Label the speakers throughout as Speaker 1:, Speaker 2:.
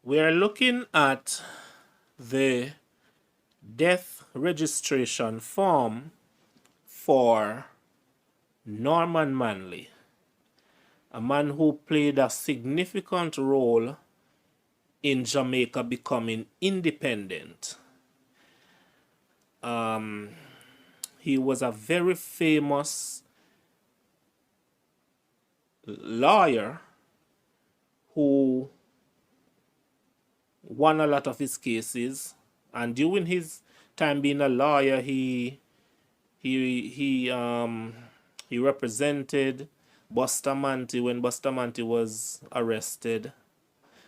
Speaker 1: We are looking at the death registration form for Norman Manley, a man who played a significant role in Jamaica becoming independent. He was a very famous lawyer who won a lot of his cases, and during his time being a lawyer, he represented Bustamante when Bustamante was arrested.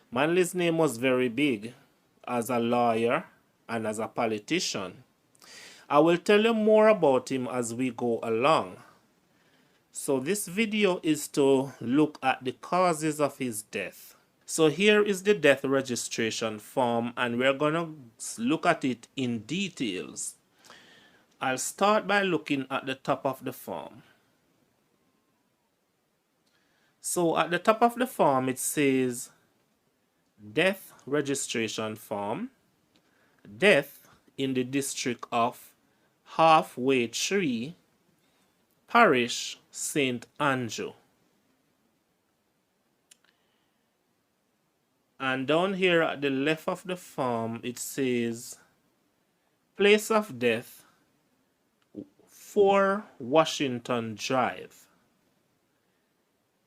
Speaker 1: Manley's name was very big as a lawyer and as a politician. I will tell you more about him as we go along. So this video is to look at the causes of his death. So here is the death registration form, and we're going to look at it in details. I'll start by looking at the top of the form. So at the top of the form it says death registration form, death in the district of Halfway Tree, Parish, St. Andrew. And down here at the left of the form it says place of death 4 Washington Drive.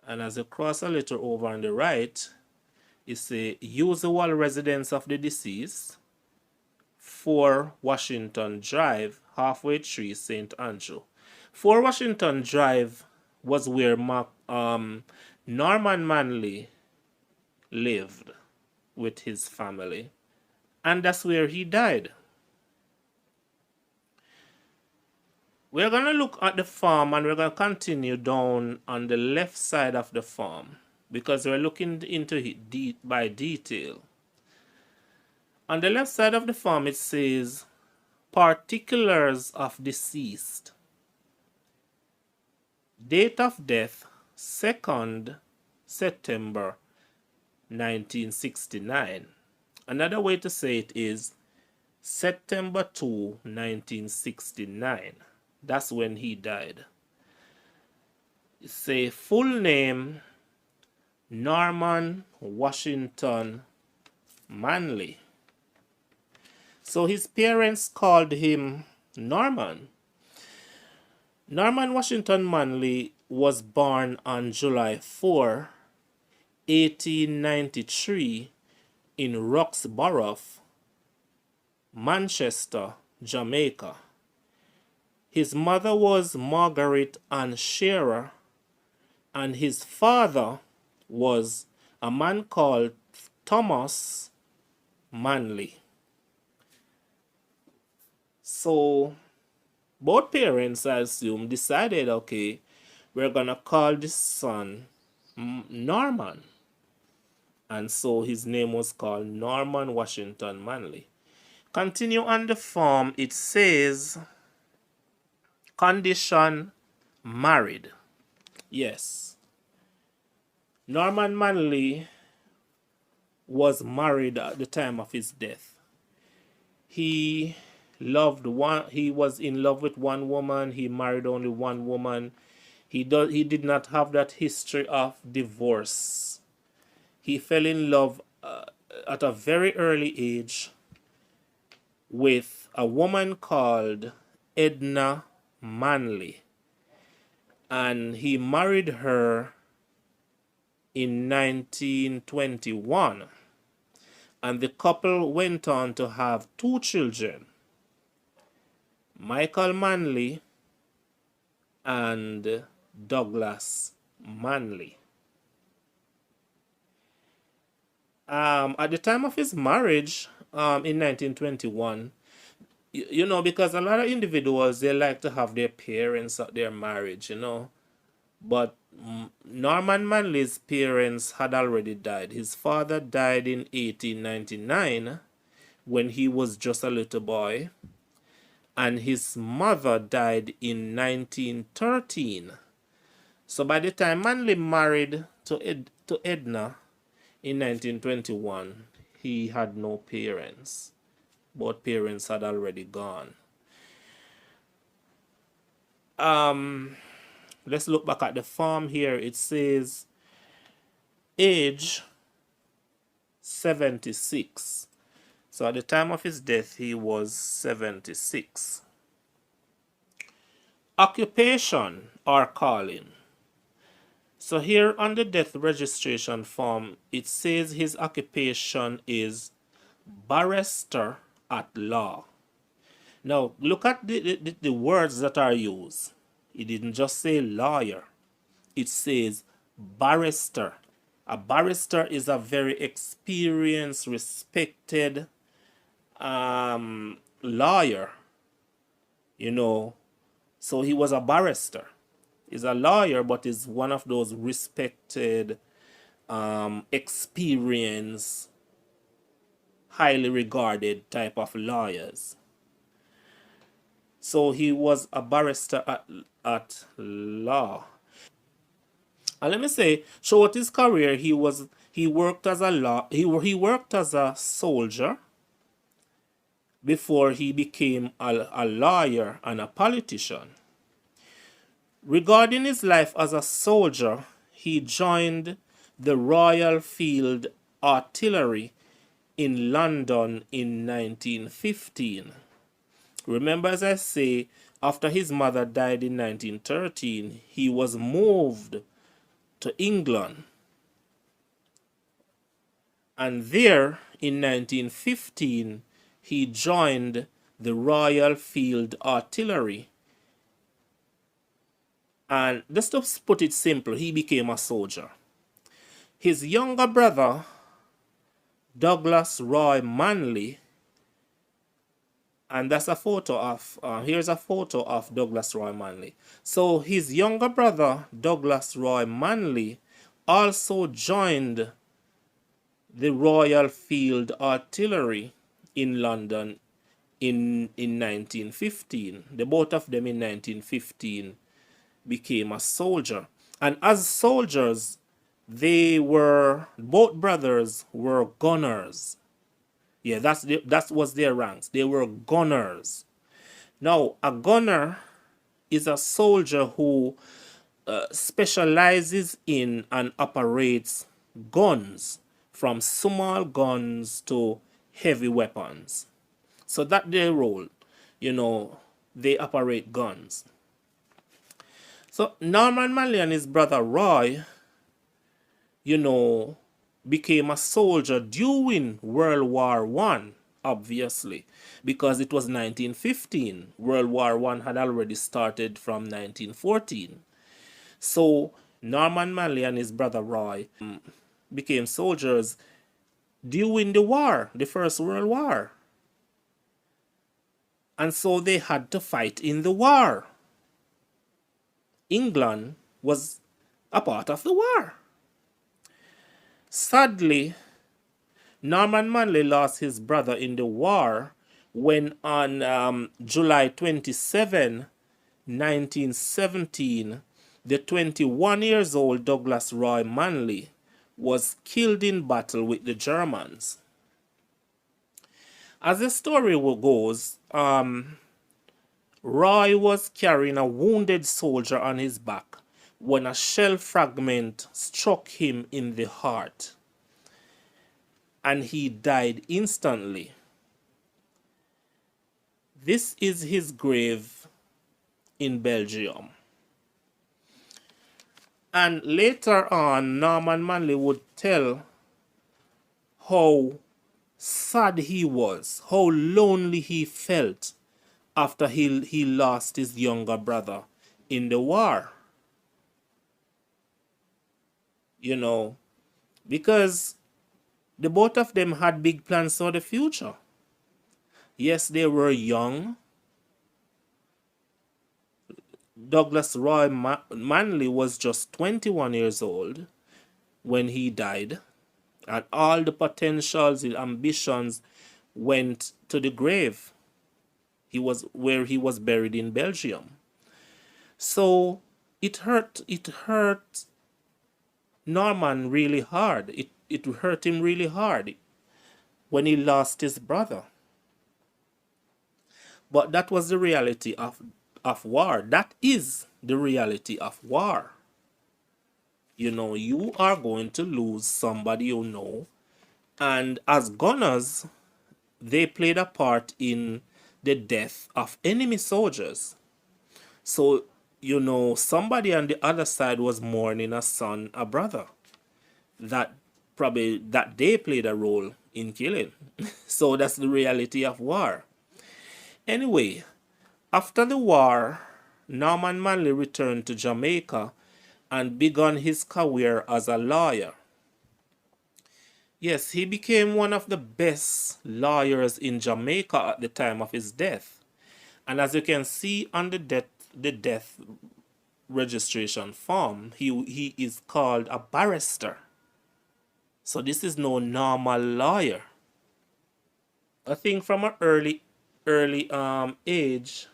Speaker 1: And as you cross a little over on the right, it's a usual residence of the deceased, 4 Washington Drive, Halfway Tree, St. Andrew. 4 Washington Drive was where Norman Manley lived with his family, and that's where he died. We're going to look at the form, and we're going to continue down on the left side of the form because we're looking into it by detail. On the left side of the form it says particulars of deceased. Date of death 2nd September 1969. Another way to say it is September 2, 1969. That's when he died. Say full name Norman Washington Manley. So his parents called him Norman. Norman Washington Manley was born on July 4, 1893 in Roxborough, Manchester, Jamaica. His mother was Margaret Ann Shearer, and his father was a man called Thomas Manley. So both parents, I assume, decided, okay, we're going to call this son Norman. And so his name was called Norman Washington Manley. Continue on the form, it says condition married. Yes. Norman Manley was married at the time of his death. He was in love with one woman. He married only one woman. He did not have that history of divorce. He fell in love at a very early age with a woman called Edna Manley, and he married her in 1921, and the couple went on to have two children, Michael Manley and Douglas Manley. At the time of his marriage, in 1921, because a lot of individuals, they like to have their parents at their marriage, but Norman Manley's parents had already died. His father died in 1899 when he was just a little boy, and his mother died in 1913. So by the time Manley married to Edna in 1921, he had no parents. Both parents had already gone. Let's look back at the form here. It says age 76. So at the time of his death, he was 76. Occupation or calling. So here on the death registration form, it says his occupation is barrister at law. Now, look at the words that are used. It didn't just say lawyer. It says barrister. A barrister is a very experienced, respected lawyer. So he was a barrister. He's a lawyer, but is one of those respected, experienced, highly regarded type of lawyers. So he was a barrister at law. And let me say, throughout his career, he worked as a soldier before he became a lawyer and a politician. Regarding his life as a soldier, he joined the Royal Field Artillery in London in 1915. Remember, as I say, after his mother died in 1913, he was moved to England. And there, in 1915, he joined the Royal Field Artillery. And just to put it simple, he became a soldier. His younger brother, Douglas Roy Manley, and that's a photo of, here's a photo of Douglas Roy Manley. So his younger brother, Douglas Roy Manley, also joined the Royal Field Artillery in London in 1915. The both of them in 1915 became a soldier. And as soldiers, both brothers were gunners. Yeah, that was their ranks. They were gunners. Now, a gunner is a soldier who specializes in and operates guns, from small guns to heavy weapons. So that's their role. They operate guns. So Norman Manley and his brother Roy, became a soldier during World War I, obviously, because it was 1915. World War I had already started from 1914. So Norman Manley and his brother Roy became soldiers during the war, the First World War. And so they had to fight in the war. England was a part of the war. Sadly, Norman Manley lost his brother in the war when on July 27, 1917, the 21 years old Douglas Roy Manley was killed in battle with the Germans. As the story goes, Roy was carrying a wounded soldier on his back when a shell fragment struck him in the heart. and he died instantly. This is his grave in Belgium. And later on, Norman Manley would tell how sad he was, how lonely he felt after he lost his younger brother in the war. You know, because the both of them had big plans for the future. Yes, they were young. Douglas Roy Manley was just 21 years old when he died, and all the potentials, his ambitions went to the grave. He was where he was buried in Belgium. So it hurt Norman really hard. It hurt him really hard when he lost his brother. But that was the reality of war. That is the reality of war. You know, you are going to lose somebody you know. And as gunners, they played a part in the death of enemy soldiers. So, you know, somebody on the other side was mourning a son, a brother. That probably that they played a role in killing. So that's the reality of war. Anyway, after the war, Norman Manley returned to Jamaica and began his career as a lawyer. Yes, he became one of the best lawyers in Jamaica at the time of his death. And as you can see on the death registration form, he is called a barrister. So this is no normal lawyer. I think from an early age,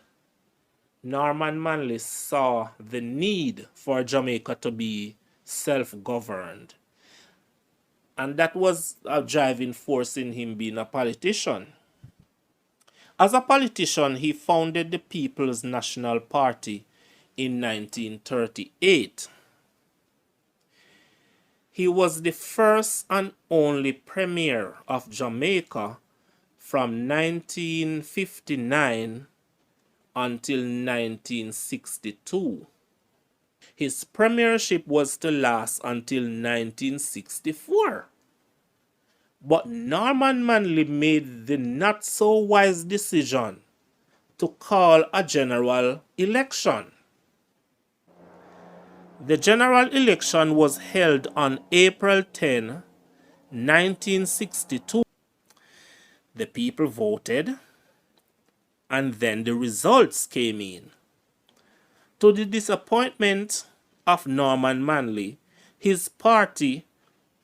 Speaker 1: Norman Manley saw the need for Jamaica to be self-governed. And that was a driving force in him being a politician. As a politician, he founded the People's National Party in 1938. He was the first and only premier of Jamaica from 1959 until 1962. His premiership was to last until 1964. But Norman Manley made the not so wise decision to call a general election. The general election was held on April 10, 1962. The people voted, and then the results came in. To the disappointment of Norman Manley, his party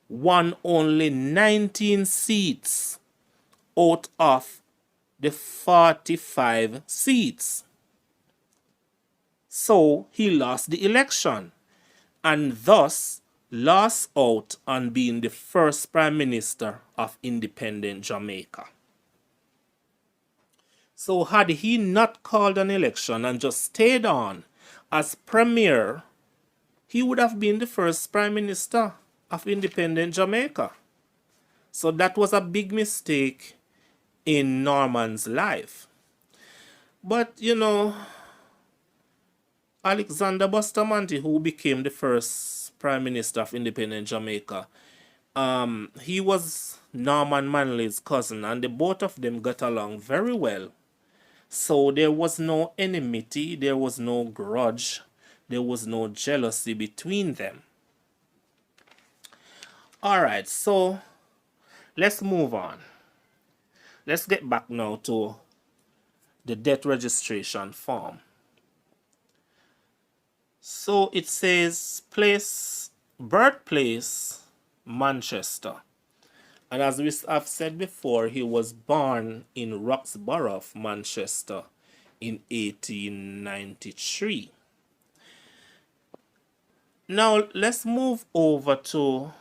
Speaker 1: won only 19 seats out of the 45 seats. So he lost the election and thus lost out on being the first Prime Minister of independent Jamaica. So had he not called an election and just stayed on as Premier, he would have been the first Prime Minister of independent Jamaica. So that was a big mistake in Norman's life. But, you know, Alexander Bustamante, who became the first Prime Minister of independent Jamaica, he was Norman Manley's cousin, and the both of them got along very well. So there was no enmity, there was no grudge, there was no jealousy between them. Alright, so let's move on. Let's get back now to the death registration form. So it says birthplace, Manchester. And as we have said before, he was born in Roxborough, Manchester in 1893. Now let's move over to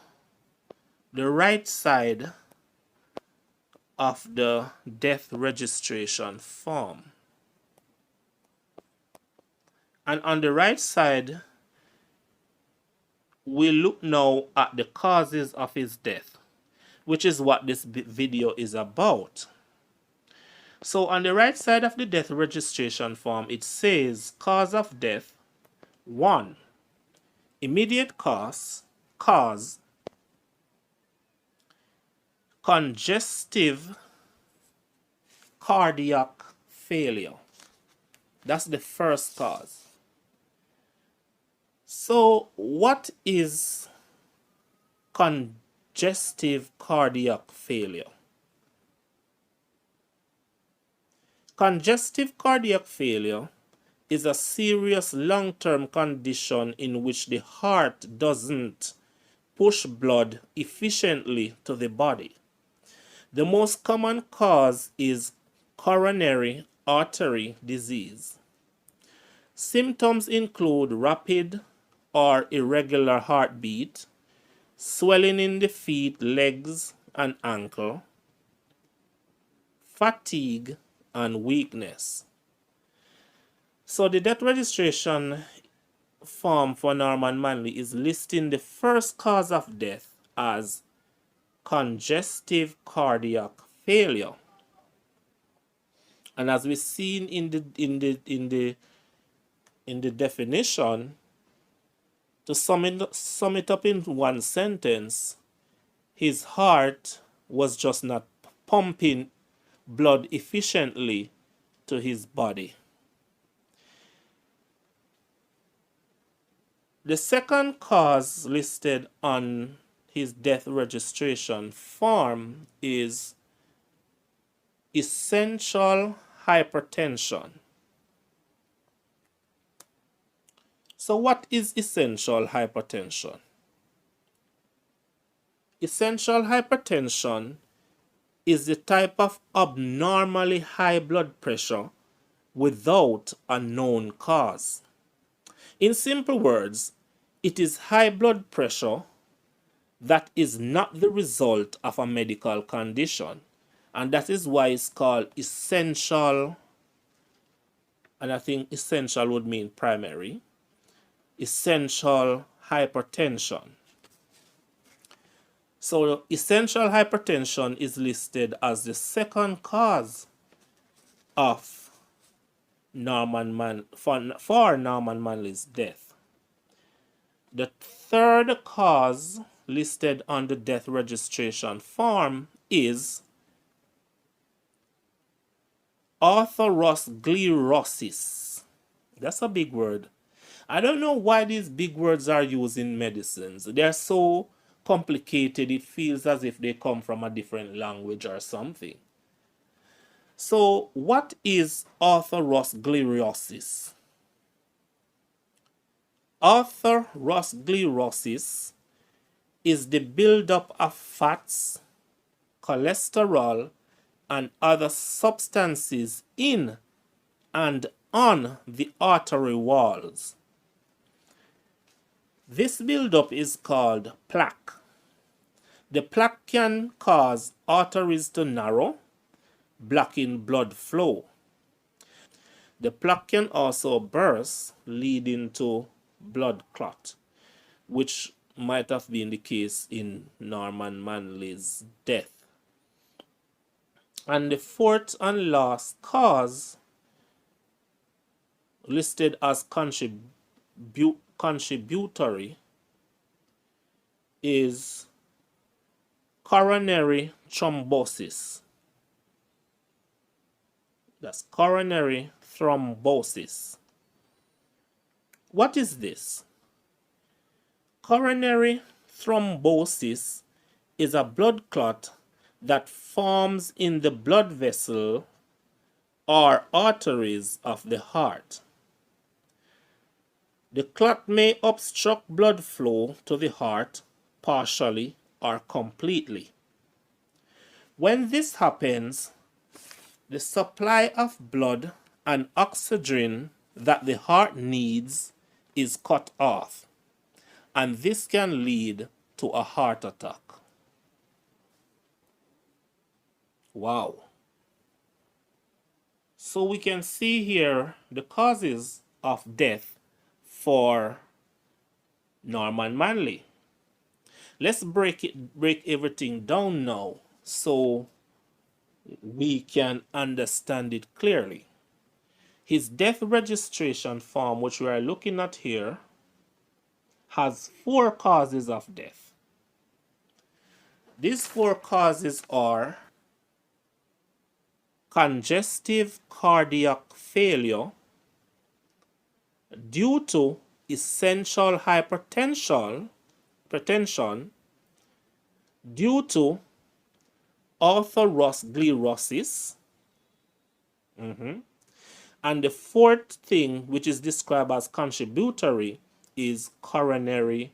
Speaker 1: the right side of the death registration form. And on the right side, we look now at the causes of his death. which is what this video is about. So on the right side of the death registration form, it says cause of death: 1. Immediate cause, congestive cardiac failure. That's the first cause. So what is congestive cardiac failure? Congestive cardiac failure is a serious long-term condition in which the heart doesn't push blood efficiently to the body. The most common cause is coronary artery disease. Symptoms include rapid or irregular heartbeat, swelling in the feet, legs, and ankle, fatigue, and weakness. So the death registration form for Norman Manley is listing the first cause of death as congestive cardiac failure. And as we've seen in the definition, to sum it up in one sentence, his heart was just not pumping blood efficiently to his body. The second cause listed on his death registration form is essential hypertension. So what is essential hypertension? Essential hypertension is the type of abnormally high blood pressure without a known cause. In simple words, it is high blood pressure that is not the result of a medical condition, and that is why it's called essential, and I think essential would mean primary, essential hypertension. So essential hypertension is listed as the second cause of for Norman Manley's death. The third cause listed on the death registration form is atherosclerosis. That's a big word. I don't know why these big words are used in medicines. They're so complicated, it feels as if they come from a different language or something. So, what is atherosclerosis? Atherosclerosis is the buildup of fats, cholesterol, and other substances in and on the artery walls. This buildup is called plaque. The plaque can cause arteries to narrow, blocking blood flow. The plaque can also burst, leading to blood clot, which might have been the case in Norman Manley's death. And the fourth and last cause, listed as contributory, is coronary thrombosis. That's coronary thrombosis. What is this? Coronary thrombosis is a blood clot that forms in the blood vessel or arteries of the heart. The clot may obstruct blood flow to the heart partially or completely. When this happens, the supply of blood and oxygen that the heart needs is cut off, and this can lead to a heart attack. Wow. So we can see here the causes of death for Norman Manley. Let's break everything down now so we can understand it clearly. His death registration form, which we are looking at here, has 4 causes of death. These 4 causes are congestive cardiac failure due to essential hypertension, due to atherosclerosis, and the 4th thing, which is described as contributory, is coronary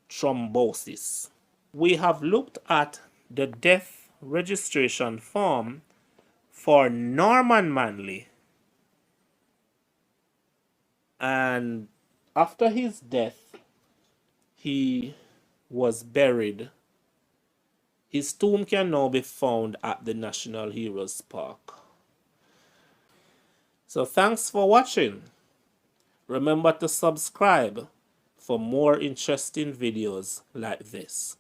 Speaker 1: thrombosis. We have looked at the death registration form for Norman Manley, and after his death, he was buried. His tomb can now be found at the National Heroes Park. So thanks for watching. Remember to subscribe for more interesting videos like this.